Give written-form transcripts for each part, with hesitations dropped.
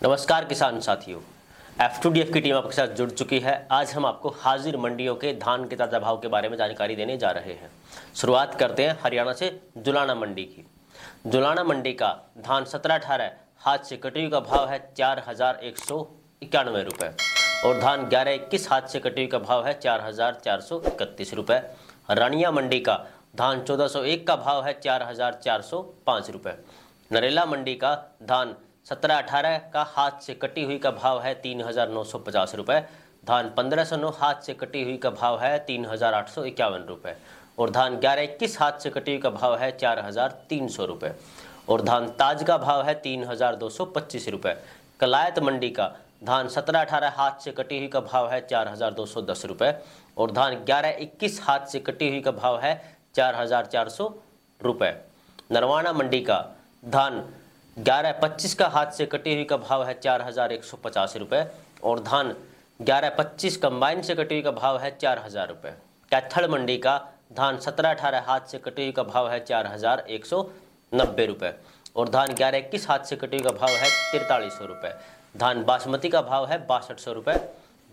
नमस्कार किसान साथियों, F2DF की टीम आपके साथ जुड़ चुकी है। आज हम आपको हाजिर मंडियों के धान के ताज़ा भाव के बारे में जानकारी देने जा रहे हैं। शुरुआत करते हैं हरियाणा से जुलाना मंडी की। जुलाना मंडी का धान 17-18 हाथ से कटी हुई का भाव है 4,191 रुपये और धान 11-21 हाथ से कटी हुई का भाव है 4,431 रुपये। रानिया मंडी का धान 1401 का भाव है 4,405 रुपये। नरेला मंडी का धान 17-18 का हाथ से कटी हुई का भाव है 3,950 रुपये। धान 1509 हाथ से कटी हुई का भाव है 3,851 रुपये और धान 11-21 हाथ से कटी हुई का भाव है 4,300 रुपये और धान ताज का भाव है 3,225 रुपये। कलायत मंडी का धान 17-18 हाथ से कटी हुई का भाव है 4,210 रुपये और धान 11-21 हाथ से कटी हुई का भाव है 4,400 रुपये। नरवाना मंडी का धान 11-25 का हाथ से कटी हुई का भाव है 4,150 रुपये और धान 11-25 कंबाइन से कटी हुई का भाव है 4,000 रुपये। कैथल मंडी का धान 17-18 हाथ से कटी हुई का भाव है 4,190 रुपये और धान 11-21 हाथ से कटी हुई का भाव है 4,300 रुपये। धान बासमती का भाव है 6200 रुपये।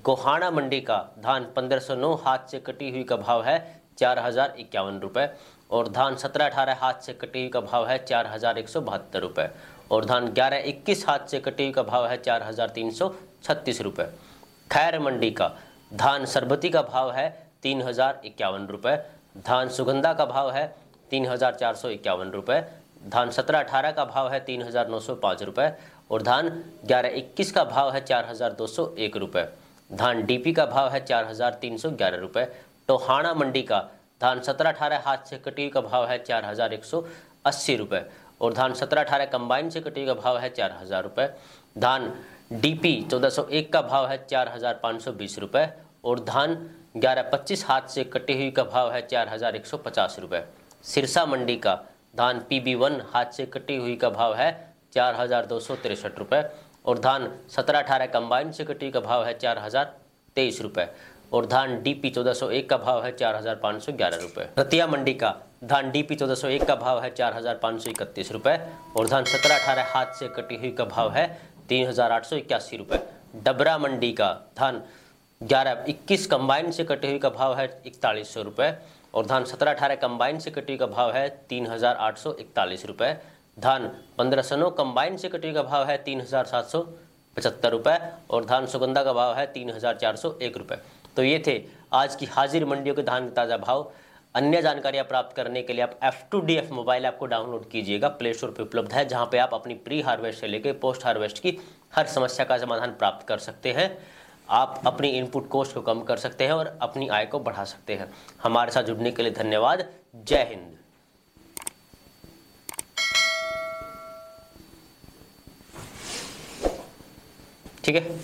गोहाना मंडी का धान 1509 हाथ से कटी हुई का भाव है 4,051 रुपये और धान 17-18 हाथ से कटी हुई का भाव है 4,172 रुपये और धान 11-21 हाथ से कटी हुई का भाव है 4,336 रुपये। खैर मंडी का धान सरबती का भाव है 3,051 रुपये। धान सुगंधा का भाव है 3,451 रुपये। धान 17-18 का भाव है 3,905 रुपये और धान 11-21 का भाव है 4,201 रुपये। धान डीपी का भाव है 4,311 रुपये। टोहाना मंडी का धान 17-18 हाथ से कटी हुई का भाव है 4,180 रुपये और धान 17-18 कंबाइन से कटी हुई का भाव है 4,000 रुपये। धान डीपी 1401 का भाव है 4,520 रुपये और धान 11-25 हाथ से कटी हुई का भाव है 4,150 रुपये। सिरसा मंडी का धान PB1 हाथ से कटी हुई का भाव है 4,263 रुपये और धान 17-18 कंबाइन से कटी हुई का भाव है 4,023 रुपये और धान DP 1401 का भाव है 4,511 रुपये। रतिया मंडी का धान DP 1401 का भाव है 4,531 रुपये और धान 17-18 हाथ से कटी हुई का भाव है 3,881 रुपये। डबरा मंडी का धान 11-21 कंबाइन से कटी हुई का भाव है 4,100 रुपये और धान 17-18 कंबाइन से कटी हुई का भाव है 3,841 रुपये। धान 1509 कंबाइन से कटी हुई का भाव है 3,775 रुपये और धान सुगंधा का भाव है 3,401 रुपये। तो ये थे आज की हाजिर मंडियों के धान के ताज़ा भाव। अन्य जानकारियाँ प्राप्त करने के लिए आप F2DF मोबाइल ऐप को डाउनलोड कीजिएगा, प्ले स्टोर पर उपलब्ध है, जहाँ पे आप अपनी प्री हार्वेस्ट से लेकर पोस्ट हार्वेस्ट की हर समस्या का समाधान प्राप्त कर सकते हैं। आप अपनी इनपुट कॉस्ट को कम कर सकते हैं और अपनी आय को बढ़ा सकते हैं। हमारे साथ जुड़ने के लिए धन्यवाद। जय हिंद। ठीक है।